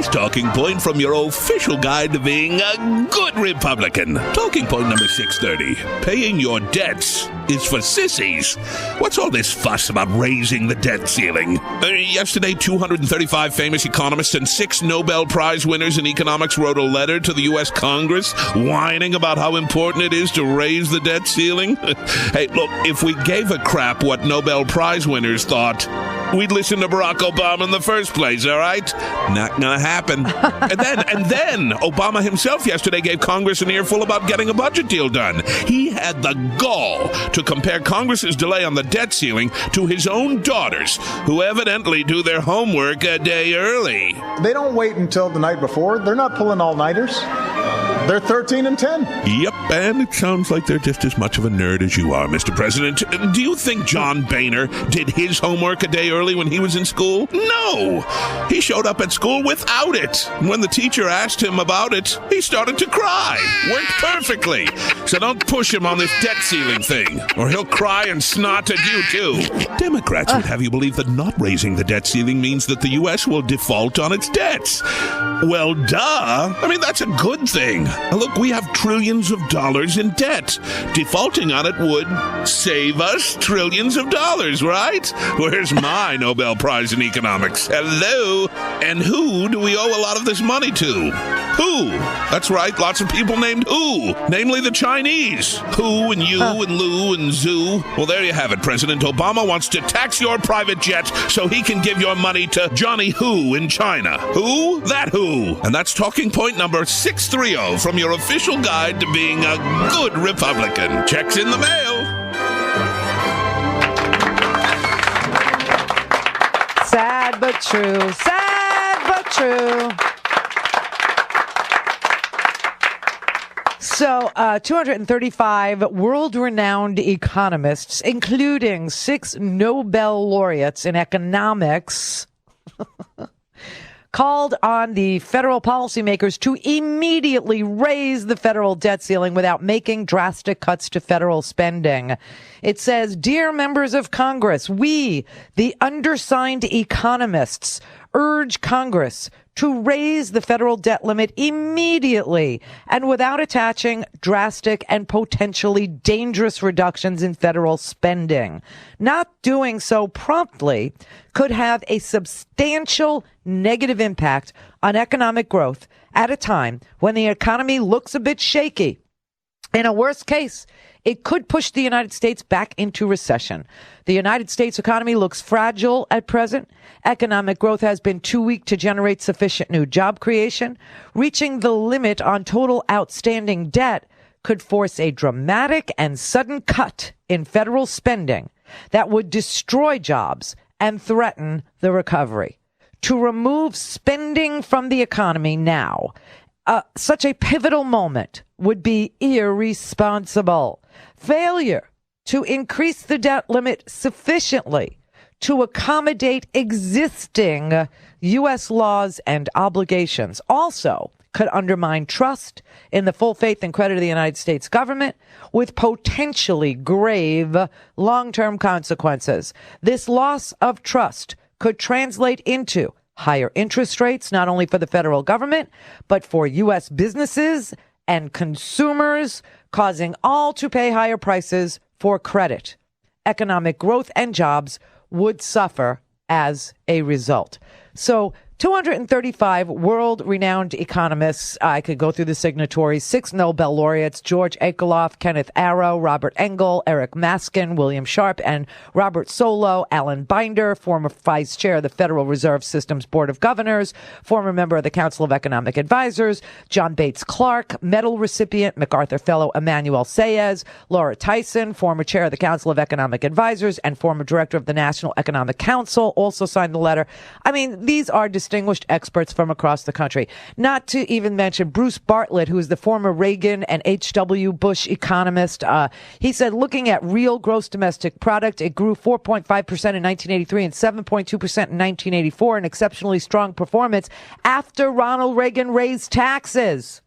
Today's talking point from your official guide to being a good Republican. Talking point number 630. Paying your debts is for sissies. What's all this fuss about raising the debt ceiling? Yesterday, 235 famous economists and 6 Nobel Prize winners in economics wrote a letter to the U.S. Congress whining about how important it is to raise the debt ceiling. Hey, look, if we gave a crap what Nobel Prize winners thought, we'd listen to Barack Obama in the first place, all right? Not gonna happen. And then Obama himself yesterday gave Congress an earful about getting a budget deal done. He had the gall to compare Congress's delay on the debt ceiling to his own daughters, who evidently do their homework a day early. They don't wait until the night before. They're not pulling all-nighters. They're 13 and 10. Yep, and it sounds like they're just as much of a nerd as you are, Mr. President. Do you think John Boehner did his homework a day early when he was in school? No! He showed up at school without it. And when the teacher asked him about it, he started to cry. Worked perfectly. So don't push him on this debt ceiling thing, or he'll cry and snot at you, too. Democrats would have you believe that not raising the debt ceiling means that the U.S. will default on its debts. Well, duh. I mean, that's a good thing. Look, we have trillions of dollars in debt. Defaulting on it would save us trillions of dollars, right? Where's my Nobel Prize in economics? Hello? And who do we owe a lot of this money to? Who? That's right, lots of people named Who, namely the Chinese. Who and you and Lou and Zoo. Well, there you have it. President Obama wants to tax your private jet so he can give your money to Johnny Who in China. Who? That who. And that's talking point number 630 from your official guide to being a good Republican. Checks in the mail. Sad but true. Sad but true. So, 235 world-renowned economists, including 6 Nobel laureates in economics, called on the federal policymakers to immediately raise the federal debt ceiling without making drastic cuts to federal spending. It says, "Dear members of Congress, we, the undersigned economists, urge Congress to raise the federal debt limit immediately and without attaching drastic and potentially dangerous reductions in federal spending. Not doing so promptly could have a substantial negative impact on economic growth at a time when the economy looks a bit shaky. In a worst case, it could push the United States back into recession. The United States economy looks fragile at present. Economic growth has been too weak to generate sufficient new job creation. Reaching the limit on total outstanding debt could force a dramatic and sudden cut in federal spending that would destroy jobs and threaten the recovery. To remove spending from the economy now, such a pivotal moment would be irresponsible. Failure to increase the debt limit sufficiently to accommodate existing U.S. laws and obligations also could undermine trust in the full faith and credit of the United States government with potentially grave long-term consequences. This loss of trust could translate into higher interest rates, not only for the federal government, but for U.S. businesses and consumers, causing all to pay higher prices for credit. Economic growth and jobs would suffer as a result. So 235 world-renowned economists, I could go through the signatories, 6 Nobel laureates, George Akerlof, Kenneth Arrow, Robert Engel, Eric Maskin, William Sharp, and Robert Solow, Alan Binder, former vice chair of the Federal Reserve System's Board of Governors, former member of the Council of Economic Advisors, John Bates Clark, medal recipient, MacArthur Fellow Emmanuel Saez, Laura Tyson, former chair of the Council of Economic Advisors and former director of the National Economic Council, also signed the letter. I mean, these are distinguished experts from across the country. Not to even mention Bruce Bartlett, who is the former Reagan and H.W. Bush economist. He said, looking at real gross domestic product, it grew 4.5% in 1983 and 7.2% in 1984, an exceptionally strong performance after Ronald Reagan raised taxes.